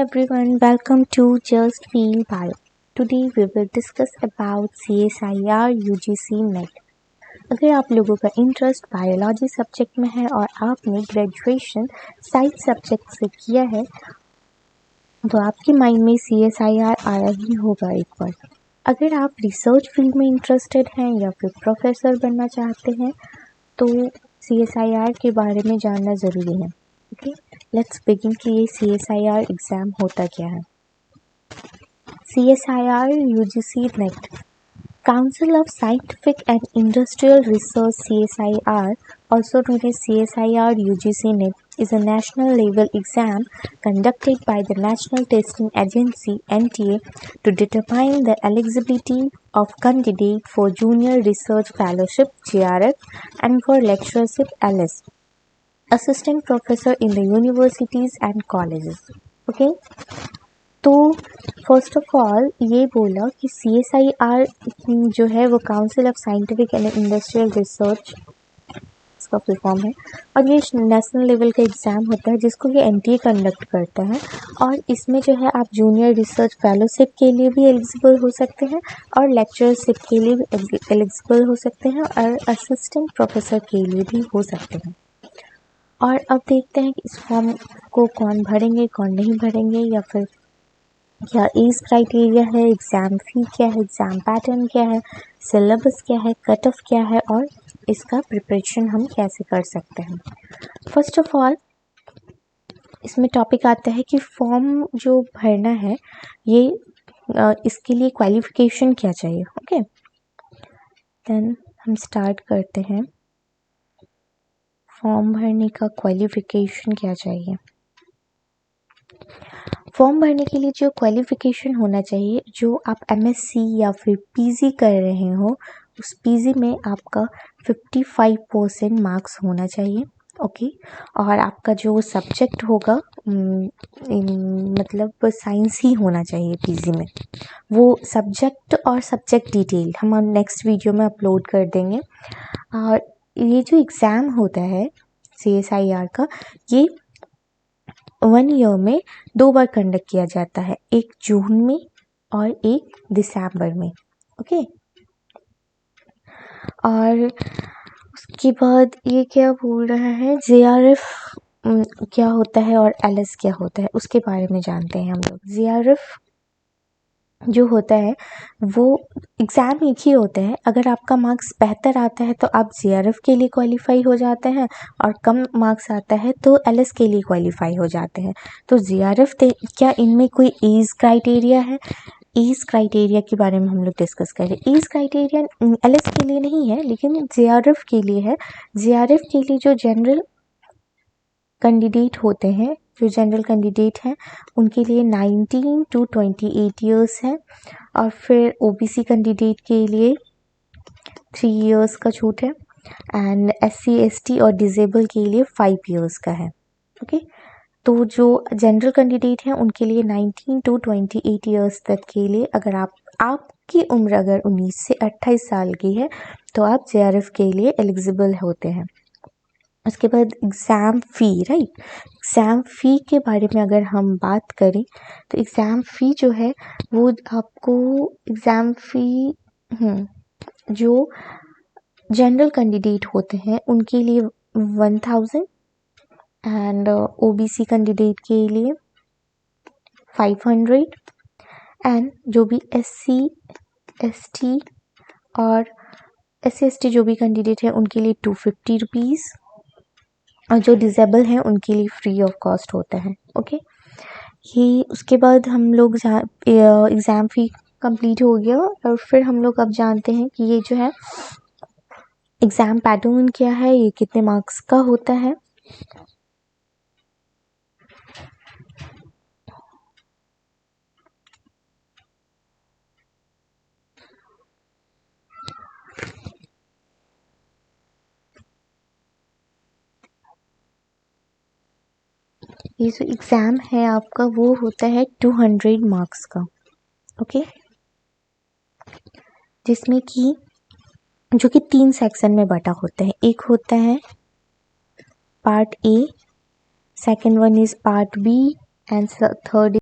everyone, welcome to Just Feel Bio. Today we will discuss about CSIR UGC NET. अगर आप लोगों का interest biology subject में है और आपने ग्रेजुएशन साइंस सब्जेक्ट से किया है तो आपके माइंड में CSIR आया ही होगा एक बार। अगर आप रिसर्च फील्ड में इंटरेस्टेड हैं या फिर प्रोफेसर बनना चाहते हैं तो CSIR के बारे में जानना ज़रूरी है। ओके, लेट्स बिगिन कि ये CSIR एग्ज़ाम होता क्या है। CSIR UGC NET, Council of Scientific and Industrial Research CSIR, also known as CSIR UGC NET, is a national level exam conducted by the National Testing Agency NTA to determine the eligibility of candidate for Junior Research Fellowship JRF and for lectureship LS, Assistant Professor in the universities and colleges. Okay, तो first of all ये बोला कि CSIR जो है वो council of scientific and industrial research इसका full form है और ये नेशनल लेवल का एग्ज़ाम होता है जिसको ये NTA कंडक्ट करता है और इसमें जो है आप जूनियर रिसर्च फेलोशिप के लिए भी एलिजिबल हो सकते हैं और लेक्चरशिप के लिए भी एलिजिबल हो सकते हैं और असिस्टेंट प्रोफेसर के लिए भी हो सकते हैं। और अब देखते हैं कि इस फॉर्म को कौन भरेंगे कौन नहीं भरेंगे या फिर क्या एज क्राइटेरिया है, एग्ज़ाम फ़ी क्या है, एग्ज़ाम पैटर्न क्या है, सिलेबस क्या है, कट ऑफ क्या है और इसका प्रिपरेशन हम कैसे कर सकते हैं। फर्स्ट ऑफ ऑल इसमें टॉपिक आता है कि फॉर्म जो भरना है ये इसके लिए क्वालिफ़िकेशन क्या चाहिए। ओके, देन हम स्टार्ट करते हैं। फॉर्म भरने का क्वालिफ़िकेशन क्या चाहिए। फॉर्म भरने के लिए जो क्वालिफ़िकेशन होना चाहिए, जो आप MSc या फिर PG कर रहे हो उस PG में आपका 55% मार्क्स होना चाहिए। ओके, और आपका जो सब्जेक्ट होगा मतलब साइंस ही होना चाहिए PG में। वो सब्जेक्ट और सब्जेक्ट डिटेल हम नेक्स्ट वीडियो में अपलोड कर देंगे। और ये जो एग्ज़ाम होता है CSIR का, ये 1 ईयर में 2 बार कंडक्ट किया जाता है, एक जून में और एक दिसंबर में। ओके, और उसके बाद ये क्या बोल रहा है JRF क्या होता है और LS क्या होता है उसके बारे में जानते हैं हम लोग। JRF जो होता है वो एग्ज़ाम एक ही होता है। अगर आपका मार्क्स बेहतर आता है तो आप JRF के लिए क्वालिफाई हो जाते हैं और कम मार्क्स आता है तो LS के लिए क्वालिफाई हो जाते हैं। तो JRF क्या इनमें कोई एज क्राइटेरिया है? एज क्राइटेरिया के बारे में हम लोग डिस्कस करें। एज क्राइटेरिया LS के लिए नहीं है लेकिन JRF के लिए है। JRF के लिए जो जनरल कैंडिडेट होते हैं, जो जनरल कैंडिडेट हैं उनके लिए 19 to 28 ईयर्स है और फिर OBC कैंडिडेट के लिए 3 ईयर्स का छूट है एंड SC ST और डिसेबल के लिए 5 ईयर्स का है। ओके, तो जो जनरल कैंडिडेट हैं उनके लिए 19 to 28 ईयर्स तक के लिए अगर आपकी उम्र अगर 19 से 28 साल की है तो आप JRF के लिए एलिजिबल होते हैं। उसके बाद एग्ज़ाम फ़ी, राइट, एग्ज़ाम फ़ी के बारे में अगर हम बात करें तो एग्ज़ाम फ़ी जो है वो आपको एग्ज़ाम फ़ी जो जनरल कैंडिडेट होते हैं उनके लिए 1000 एंड OBC कैंडिडेट के लिए 500 एंड जो भी SC ST और SC ST जो भी कैंडिडेट है उनके लिए 250 रुपीज़ और जो डिसेबल हैं उनके लिए फ्री ऑफ कॉस्ट होता है। ओके, ये उसके बाद हम लोग एग्ज़ाम फ़ी कंप्लीट हो गया और फिर हम लोग अब जानते हैं कि ये जो है एग्ज़ाम पैटर्न क्या है, ये कितने मार्क्स का होता है। ये जो एग्ज़ाम है आपका वो होता है 200 मार्क्स का। ओके, जिसमें कि जो कि 3 सेक्शन में बटा होता है। एक होता है part A, second one is part B and third